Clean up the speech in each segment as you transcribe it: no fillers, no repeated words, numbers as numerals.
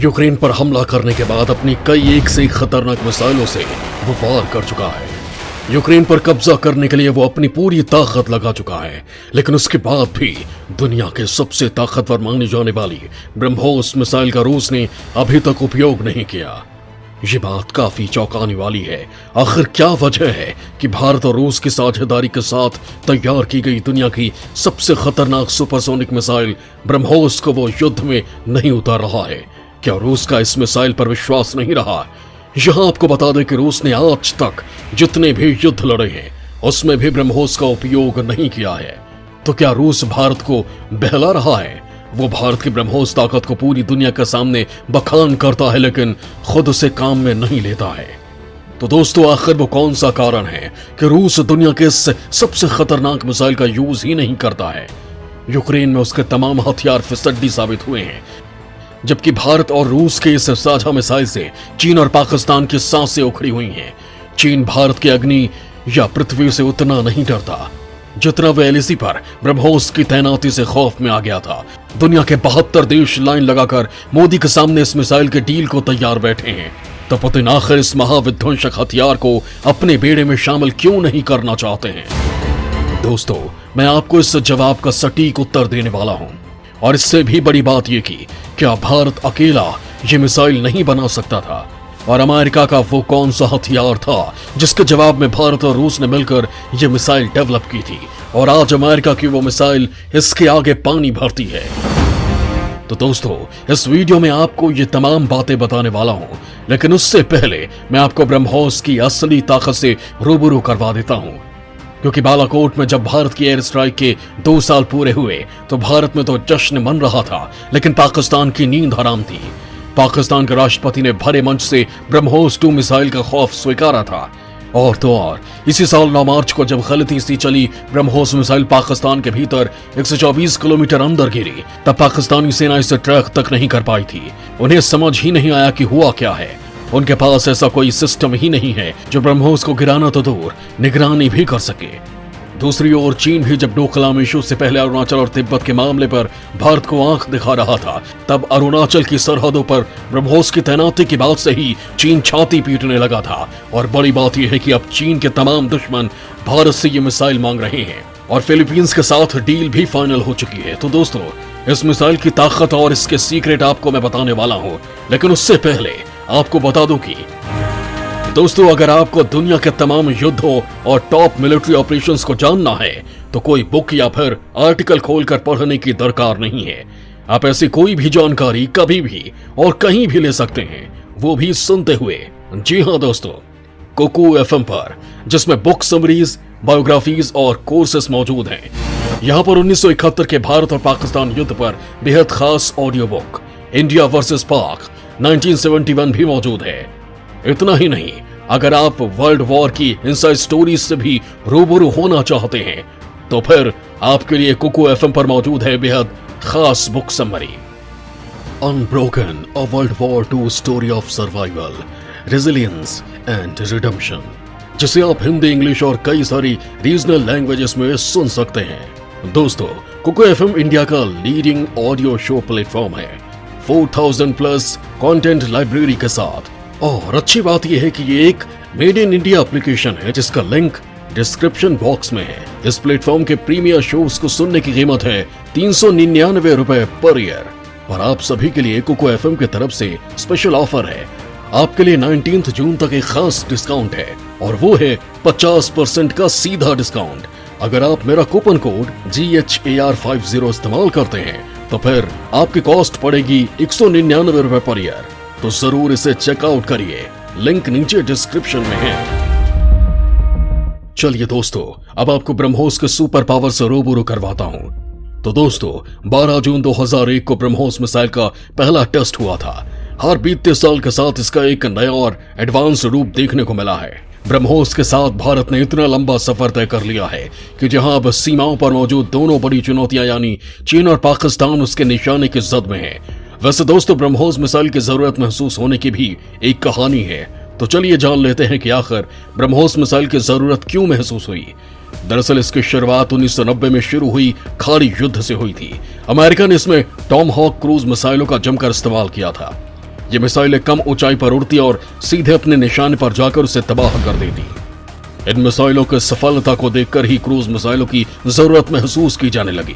Ukraine पर हमला करने के बाद अपनी कई एक से एक खतरनाक मिसाइलों से वो वार कर चुका है। यूक्रेन पर कब्जा करने के लिए वो अपनी पूरी ताकत लगा चुका है, लेकिन उसके बाद भी दुनिया के सबसे ताकतवर मानी जाने वाली ब्रह्मोस मिसाइल का रूस ने अभी तक उपयोग नहीं किया। ये बात काफी चौंकाने वाली है। आखिर क्या वजह है कि भारत और रूस की साझेदारी के साथ तैयार की गई दुनिया की सबसे खतरनाक सुपरसोनिक मिसाइल ब्रह्मोस को वो युद्ध में नहीं उतार रहा है? क्या रूस का इस मिसाइल पर विश्वास नहीं रहा? यहां आपको बता दें कि रूस ने आज तक जितने भी युद्ध लड़े हैं उसमें भी ब्रह्मोस का उपयोग नहीं किया है। तो क्या रूस भारत को बहला रहा है? वो भारत की ब्रह्मोस ताकत को पूरी दुनिया के सामने बखान करता है, लेकिन खुद उसे काम में नहीं लेता है। तो दोस्तों, आखिर वो कौन सा कारण है कि रूस दुनिया के इस सबसे खतरनाक मिसाइल का यूज ही नहीं करता है? यूक्रेन में उसके तमाम हथियार फिसड्डी साबित हुए हैं, जबकि भारत और रूस के इस साझा मिसाइल से चीन और पाकिस्तान की सांसें उखड़ी हुई हैं। चीन भारत के अग्नि या पृथ्वी से उतना नहीं डरता जितना वह एलएसी पर ब्रह्मोस की तैनाती से खौफ में आ गया था। दुनिया के 72 देश लाइन लगाकर मोदी के सामने इस मिसाइल के डील को तैयार बैठे हैं। तो पुतिन आखिर इस महाविध्वंसक हथियार को अपने बेड़े में शामिल क्यों नहीं करना चाहते हैं? दोस्तों, मैं आपको इस जवाब का सटीक उत्तर देने वाला हूं। और इससे भी बड़ी बात यह कि क्या भारत अकेला ये मिसाइल नहीं बना सकता था? और अमेरिका का वो कौन सा हथियार था जिसके जवाब में भारत और रूस ने मिलकर ये मिसाइल डेवलप की थी? और आज अमेरिका की वो मिसाइल इसके आगे पानी भरती है। तो दोस्तों, इस वीडियो में आपको ये तमाम बातें बताने वाला हूं, लेकिन उससे पहले मैं आपको ब्रह्मोस की असली ताकत से रूबरू करवा देता हूं। क्योंकि बालाकोट में जब भारत की एयर स्ट्राइक के 2 साल पूरे हुए तो भारत में तो जश्न मन रहा था, लेकिन पाकिस्तान की नींद हराम थी। पाकिस्तान के राष्ट्रपति ने भरे मंच से ब्रह्मोस 2 मिसाइल का खौफ स्वीकारा था। और तो और इसी साल 9 मार्च को जब गलती से चली ब्रह्मोस मिसाइल पाकिस्तान के भीतर 124 किलोमीटर अंदर गिरी, तब पाकिस्तानी सेना इसे ट्रैक तक नहीं कर पाई थी। उन्हें समझ ही नहीं आया कि हुआ क्या है। उनके पास ऐसा कोई सिस्टम ही नहीं है जो ब्रह्मोस को गिराना तो दूर, निगरानी भी कर सके। दूसरी ओर चीन भी जब डोकलाम इशू से पहले अरुणाचल और तिब्बत के मामले पर भारत को आंख दिखा रहा था, तब अरुणाचल की सरहदों पर ब्रह्मोस की तैनाती के बाद से ही चीन छाती पीटने लगा था। और बड़ी बात यह है कि अब चीन के तमाम दुश्मन भारत से ये मिसाइल मांग रहे हैं और फिलीपींस के साथ डील भी फाइनल हो चुकी है। तो दोस्तों, इस मिसाइल की ताकत और इसके सीक्रेट आपको मैं बताने वाला हूँ, लेकिन उससे पहले आपको बता दूं कि दोस्तों, अगर आपको दुनिया के तमाम युद्धों और टॉप मिलिट्री ऑपरेशंस को जानना है तो कोई बुक या फिर आर्टिकल खोलकर पढ़ने की दरकार नहीं है। आप ऐसी कोई भी जानकारी कभी भी और कहीं भी ले सकते हैं, वो भी सुनते हुए। जी हाँ दोस्तों, कुकू एफएम पर, जिसमें बुक समरीज, बायोग्राफीज और कोर्सेस मौजूद हैं। यहाँ पर 1971 के भारत और पाकिस्तान युद्ध पर बेहद खास ऑडियो बुक इंडिया वर्सेस पाक 1971 भी मौजूद है। इतना ही नहीं, अगर आप वर्ल्ड वॉर की इनसाइड स्टोरीज से भी रूबरू होना चाहते हैं तो फिर आपके लिए कुकू एफएम पर मौजूद है बेहद खास book summary unbroken, a world war 2 story of survival, resilience and redemption, जिसे आप हिंदी, इंग्लिश और कई सारी रीजनल लैंग्वेजेस में सुन सकते हैं। दोस्तों, कुकू एफएम इंडिया का लीडिंग ऑडियो शो प्लेटफॉर्म है 4000 प्लस कंटेंट लाइब्रेरी के साथ। और अच्छी बात यह है कि ये एक मेड इन इंडिया एप्लीकेशन है जिसका लिंक डिस्क्रिप्शन बॉक्स में है। इस प्लेटफॉर्म के प्रीमियर शोज को सुनने की कीमत है 399 रुपए पर ईयर। और आप सभी के लिए कुकू एफएम की तरफ से स्पेशल ऑफर है। आपके लिए 19 जून तक एक खास डिस्काउंट है, और वो है 50% का सीधा डिस्काउंट। अगर आप मेरा कूपन कोड GHAR50 इस्तेमाल करते हैं तो फिर आपकी कॉस्ट पड़ेगी 199 रुपए पर ईयर। तो जरूर इसे चेकआउट करिए, लिंक नीचे डिस्क्रिप्शन में है। चलिए दोस्तों, अब आपको ब्रह्मोस के सुपर पावर से रूबरू करवाता हूं। तो दोस्तों, 12 जून 2001 को ब्रह्मोस मिसाइल का पहला टेस्ट हुआ था। हर बीतते साल के साथ इसका एक नया और एडवांस रूप देखने को मिला है। ब्रह्मोस के साथ भारत ने इतना लंबा सफर तय कर लिया है कि जहां अब सीमाओं पर मौजूद दोनों बड़ी चुनौतियां यानी चीन और पाकिस्तान उसके निशाने की जद में है। वैसे दोस्तों, ब्रह्मोस मिसाइल की जरूरत महसूस होने की भी एक कहानी है। तो चलिए जान लेते हैं कि आखिर ब्रह्मोस मिसाइल की जरूरत क्यों महसूस हुई। दरअसल इसकी शुरुआत 1990 में शुरू हुई खाड़ी युद्ध से हुई थी। अमेरिका ने इसमें टॉम हॉक क्रूज मिसाइलों का जमकर इस्तेमाल किया था। ये मिसाइलें कम ऊंचाई पर उड़ती और सीधे अपने निशाने पर जाकर उसे तबाह कर देती। इन मिसाइलों की सफलता को देखकर ही क्रूज मिसाइलों की जरूरत महसूस की जाने लगी।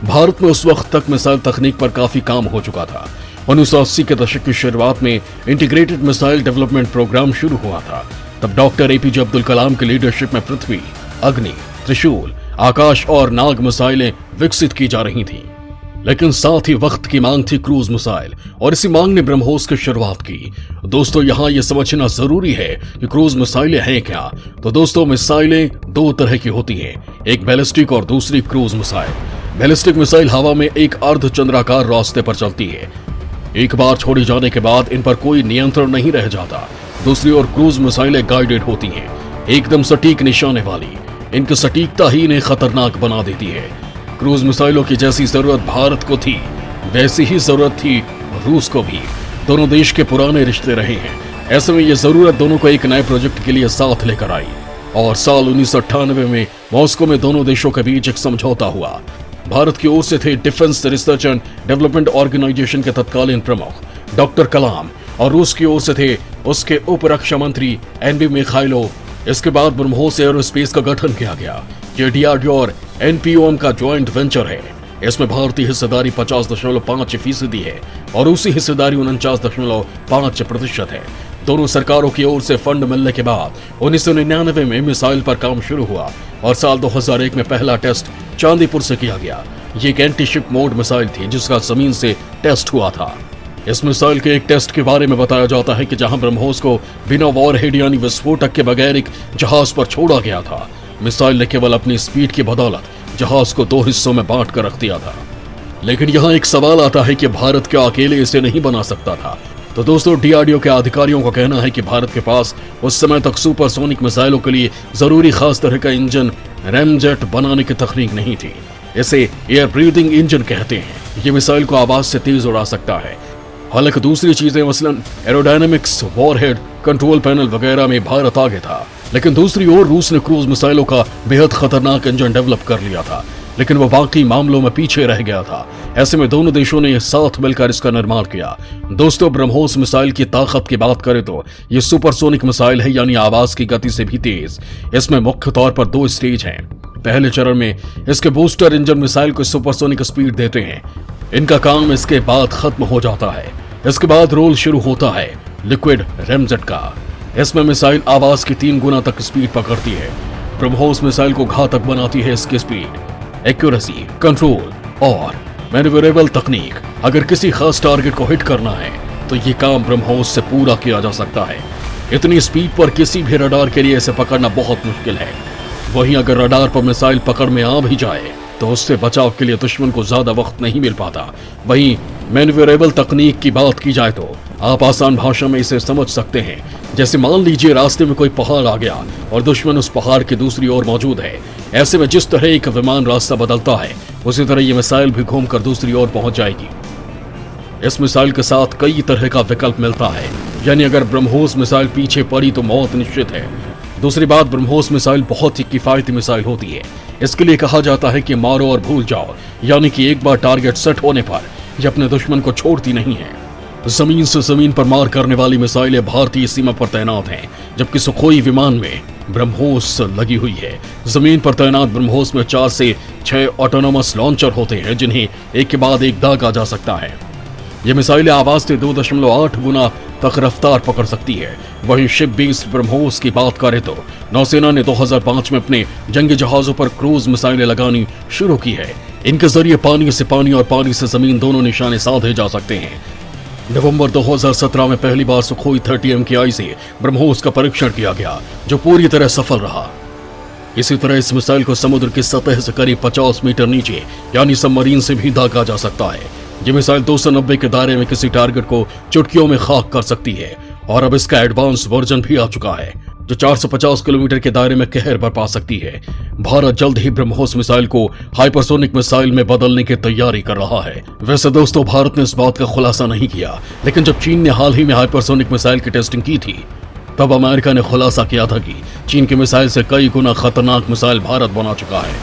भारत में उस वक्त तक मिसाइल तकनीक पर काफी काम हो चुका था। 1980 के दशक की शुरुआत में इंटीग्रेटेड मिसाइल डेवलपमेंट प्रोग्राम शुरू हुआ था। तब डॉक्टर एपीजे अब्दुल कलाम की लीडरशिप में पृथ्वी, अग्नि, त्रिशूल, आकाश और नाग मिसाइलें विकसित की जा रही थीं। लेकिन साथ ही वक्त की मांग थी क्रूज मिसाइल, और इसी मांग ने ब्रह्मोस की शुरुआत की। दोस्तों, यहाँ यह समझना जरूरी है कि क्रूज मिसाइलें हैं क्या। तो दोस्तों, मिसाइलें दो तरह की होती हैं, एक बैलिस्टिक और दूसरी क्रूज मिसाइल। बैलिस्टिक मिसाइल हवा में एक अर्धचंद्राकार रास्ते पर चलती है। एक बार छोड़ी जाने के बाद इन पर कोई नियंत्रण नहीं रह जाता। दूसरी ओर क्रूज मिसाइलें गाइडेड होती हैं, एकदम सटीक निशाने वाली। इनकी सटीकता ही इन्हें खतरनाक बना देती है। क्रूज मिसाइलों की जैसी जरूरत भारत को थी, वैसी ही जरूरत थी रूस को भी। दोनों देश के पुराने रिश्ते रहे हैं। ऐसे में यह जरूरत दोनों को एक नए प्रोजेक्ट के लिए साथ लेकर आई, और साल 1998 में मॉस्को में दोनों देशों के बीच एक समझौता हुआ। भारत की ओर से थे defence research and development organisation के तत्कालीन प्रमुख डॉक्टर कलाम, और रूस की ओर से थे उसके उप रक्षा मंत्री एनबी मिखाइलोव। इसके बाद ब्रह्मोस एरोस्पेस का गठन किया गया। ये डीआरडीओ और एनपीओएम का ज्वाइंट वेंचर है। इसमें भारतीय हिस्सेदारी 50.5% है और रूसी हिस्सेदारी 49.5% है। दोनों सरकारों की ओर से फंड मिलने के बाद 1999 में मिसाइल पर काम शुरू हुआ, और साल 2001 में पहला टेस्ट चांदीपुर से किया गया। ये एक एंटी शिप मोड मिसाइल थी जिसका जमीन से टेस्ट हुआ था। इस मिसाइल के एक टेस्ट के बारे में बताया जाता है कि जहां ब्रह्मोस को बिना वॉरहेड यानी विस्फोटक के बगैर एक जहाज पर छोड़ा गया था। मिसाइल ने केवल अपनी स्पीड की बदौलत जहाज को दो हिस्सों में बांट कर रख दिया था। लेकिन यहाँ एक सवाल आता है कि भारत क्या अकेले इसे नहीं बना सकता था? तो दोस्तों, डीआरडीओ के अधिकारियों का कहना है कि भारत के पास उस समय तक सुपरसोनिक मिसाइलों के लिए जरूरी खास तरह का इंजन रैमजेट बनाने की तकनीक नहीं थी। इसे एयर ब्रीथिंग इंजन कहते हैं। ये मिसाइल को आवाज से तेज उड़ा सकता है। हालांकि दूसरी चीजें मसलन एरोडायनेमिक्स, वॉरहेड, कंट्रोल पैनल वगैरह में भारत आगे था। लेकिन दूसरी ओर रूस ने क्रूज मिसाइलों का बेहद खतरनाक इंजन डेवलप कर लिया था, लेकिन वो बाकी मामलों में पीछे रह गया था। ऐसे में दोनों देशों ने साथ मिलकर इसका निर्माण किया। दोस्तों, ब्रह्मोस मिसाइल की ताकत की बात करें तो ये सुपरसोनिक मिसाइल है, यानी आवाज की गति से भी तेज। इसमें मुख्य तौर पर दो स्टेज हैं। पहले चरण में इसके बूस्टर इंजन मिसाइल को सुपरसोनिक स्पीड देते हैं। इनका काम इसके बाद खत्म हो जाता है। इसके बाद रोल शुरू होता है लिक्विड रैमजेट का। इसमें मिसाइल आवाज की 3 गुना तक स्पीड पकड़ती है। ब्रह्मोस मिसाइल को घातक बनाती है इसकी स्पीड, एक्यूरेसी, कंट्रोल और मैन्यूवरेबल तकनीक। अगर किसी खास टारगेट को हिट करना है तो ये काम ब्रह्मोस से पूरा किया जा सकता है। इतनी स्पीड पर किसी भी रडार के लिए इसे पकड़ना बहुत मुश्किल है। वहीं अगर रडार पर मिसाइल पकड़ में आ भी जाए तो उससे बचाव के लिए दुश्मन को ज्यादा वक्त नहीं मिल पाता। वहीं मैन्यूवरेबल तकनीक की बात की जाए तो आप आसान भाषा में इसे समझ सकते हैं। जैसे मान लीजिए रास्ते में कोई पहाड़ आ गया और दुश्मन उस पहाड़ की दूसरी ओर मौजूद है। ऐसे में जिस तरह एक विमान रास्ता बदलता है, उसी तरह ये मिसाइल भी घूमकर दूसरी ओर पहुंच जाएगी। इस मिसाइल के साथ कई तरह का विकल्प मिलता है, यानी अगर ब्रह्मोस मिसाइल पीछे पड़ी तो मौत निश्चित है। दूसरी बात, ब्रह्मोस मिसाइल बहुत ही किफायती मिसाइल होती है। इसके लिए कहा जाता है कि मारो और भूल जाओ, यानी कि एक बार टारगेट सेट होने पर ये अपने दुश्मन को छोड़ती नहीं है। जमीन से जमीन पर मार करने वाली मिसाइलें भारतीय सीमा पर तैनात हैं, जबकि सुखोई विमान में ब्रह्मोस लगी हुई है। जमीन पर तैनात ब्रह्मोस में 4 से 6 ऑटोनोमस लॉन्चर होते हैं, जिन्हें एक के बाद एक दागा जा सकता है। ये मिसाइलें आवाज से 2.8 गुना तक रफ्तार पकड़ सकती है। वहीं शिप बेस्ड ब्रह्मोस की बात करें तो नौसेना ने 2005 में अपने जंगी जहाजों पर क्रूज मिसाइलें लगानी शुरू की है। इनके जरिए पानी से पानी और पानी से जमीन दोनों निशाने साधे जा सकते हैं। नवंबर 2017 में पहली बार सुखोई 30 MKI से ब्रह्मोस का परीक्षण किया गया, जो पूरी तरह सफल रहा। इसी तरह इस मिसाइल को समुद्र की सतह से करीब 50 मीटर नीचे यानी सबमरीन से भी दागा जा सकता है। ये मिसाइल 290 के दायरे में किसी टारगेट को चुटकियों में खाक कर सकती है, और अब इसका एडवांस वर्जन भी आ चुका है, जो 450 किलोमीटर के दायरे में कहर बरपा सकती है। भारत जल्द ही ब्रह्मोस मिसाइल को हाइपरसोनिक मिसाइल में बदलने की तैयारी कर रहा है। वैसे दोस्तों, भारत ने इस बात का खुलासा नहीं किया, लेकिन जब चीन ने हाल ही में हाइपरसोनिक मिसाइल की टेस्टिंग की थी, तब अमेरिका ने खुलासा किया था कि चीन की मिसाइल से कई गुना खतरनाक मिसाइल भारत बना चुका है,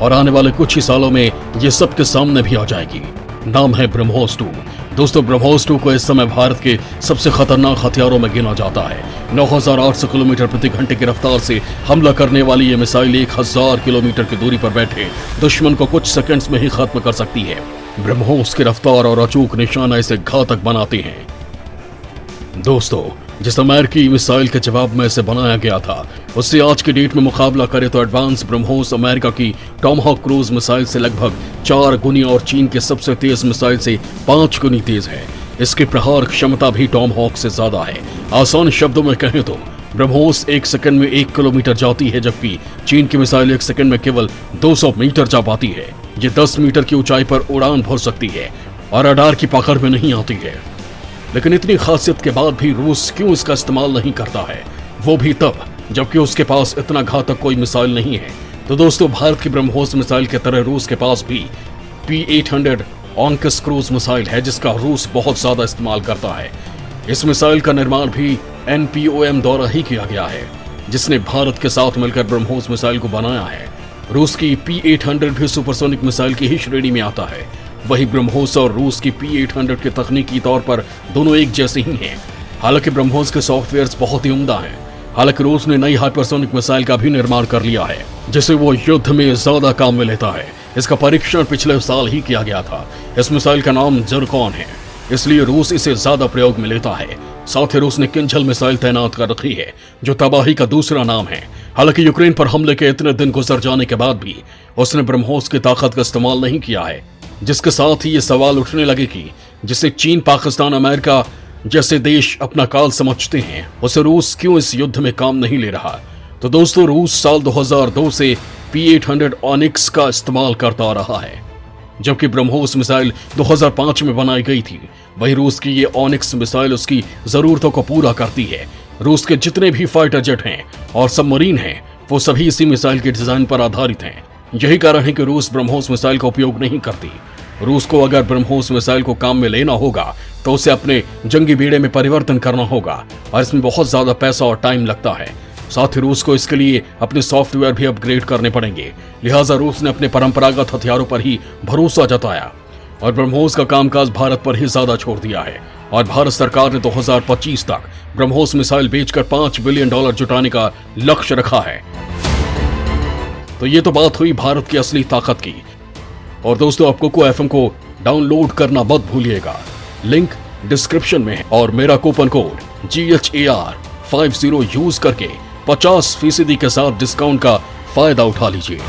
और आने वाले कुछ ही सालों में ये सबके सामने भी आ जाएगी। नाम है ब्रह्मोस 2। दोस्तों ब्रह्मोस 2 को इस समय भारत के सबसे खतरनाक हथियारों में गिना जाता है। 9,800 किलोमीटर प्रति घंटे की रफ्तार से हमला करने वाली ये मिसाइल 1,000 किलोमीटर की दूरी पर बैठे दुश्मन को कुछ सेकंड्स में ही खत्म कर सकती है। ब्रह्मोस की रफ्तार और अचूक निशाना इसे घातक बनाते हैं। दोस्तों जिस अमेरिकी मिसाइल के जवाब में इसे बनाया गया था उससे आज की डेट में मुकाबला करें तो एडवांस ब्रह्मोस अमेरिका की टॉमहॉक क्रूज मिसाइल से लगभग 4 गुनी और चीन के सबसे तेज मिसाइल से 5 गुनी तेज है। इसकी प्रहार क्षमता भी टॉमहॉक से ज्यादा है। आसान शब्दों में कहें तो ब्रह्मोस 1 सेकंड में 1 किलोमीटर जाती है, जबकि चीन की मिसाइल 1 सेकंड में केवल 200 मीटर जा पाती है। ये 10 मीटर की ऊंचाई पर उड़ान भर सकती है और रडार की पकड़ में नहीं आती है। लेकिन इतनी खासियत के बाद भी रूस क्यों इसका इस्तेमाल नहीं करता है, वो भी तब जबकि उसके पास इतना घातक कोई मिसाइल नहीं है। तो दोस्तों भारत की ब्रह्मोस मिसाइल की तरह रूस के पास भी P-800 ऑनकस क्रूज मिसाइल है, जिसका रूस बहुत ज्यादा इस्तेमाल करता है। इस मिसाइल का निर्माण भी NPOM द्वारा ही किया गया है, जिसने भारत के साथ मिलकर ब्रह्मोस मिसाइल को बनाया है। रूस की P-800 भी सुपरसोनिक मिसाइल की ही श्रेणी में आता है। वही ब्रह्मोस और रूस की P-800 के तकनीकी तौर पर दोनों एक जैसे ही हैं। हालांकि ब्रह्मोस के सॉफ्टवेयर्स बहुत ही उम्दा हैं। हालांकि रूस ने नई हाइपरसोनिक मिसाइल का भी निर्माण कर लिया है, जिसे वो युद्ध में ज्यादा काम में लेता है। इसका परीक्षण पिछले साल ही किया गया था। इस मिसाइल का नाम ज़िरकॉन है, इसलिए रूस इसे ज्यादा प्रयोग में लेता है। साथ ही रूस ने किंजल मिसाइल तैनात कर रखी है, जो तबाही का दूसरा नाम है। हालांकि यूक्रेन पर हमले के इतने दिन गुजर जाने के बाद भी उसने ब्रह्मोस की ताकत का इस्तेमाल नहीं किया है, जिसके साथ ही ये सवाल उठने लगे कि जिसे चीन, पाकिस्तान, अमेरिका जैसे देश अपना काल समझते हैं, उसे रूस क्यों इस युद्ध में काम नहीं ले रहा। तो दोस्तों रूस साल 2002 से P-800 ऑनिक्स का इस्तेमाल करता रहा है, जबकि ब्रह्मोस मिसाइल 2005 में बनाई गई थी। वही रूस की ये ऑनिक्स मिसाइल उसकी जरूरतों को पूरा करती है। रूस के जितने भी फाइटर जेट हैं और सबमरीन हैं, वो सभी इसी मिसाइल के डिजाइन पर आधारित हैं। यही कारण है कि रूस ब्रह्मोस मिसाइल का उपयोग नहीं करती। रूस को अगर ब्रह्मोस मिसाइल को काम में लेना होगा तो उसे अपने जंगी बेड़े में परिवर्तन करना होगा, और इसमें बहुत ज्यादा पैसा और टाइम लगता है। साथ ही रूस को इसके लिए अपने सॉफ्टवेयर भी अपग्रेड करने पड़ेंगे। लिहाजा रूस ने अपने परंपरागत हथियारों पर ही भरोसा जताया और ब्रह्मोस का कामकाज भारत पर ही ज्यादा छोड़ दिया है। और भारत सरकार ने 2025 तक ब्रह्मोस मिसाइल बेचकर $5 बिलियन जुटाने का लक्ष्य रखा है। तो ये तो बात हुई भारत की असली ताकत की। और दोस्तों आप कोको FM को डाउनलोड करना मत भूलिएगा, लिंक डिस्क्रिप्शन में है। और मेरा कूपन कोड GHAR50 यूज करके 50% के साथ डिस्काउंट का फायदा उठा लीजिए।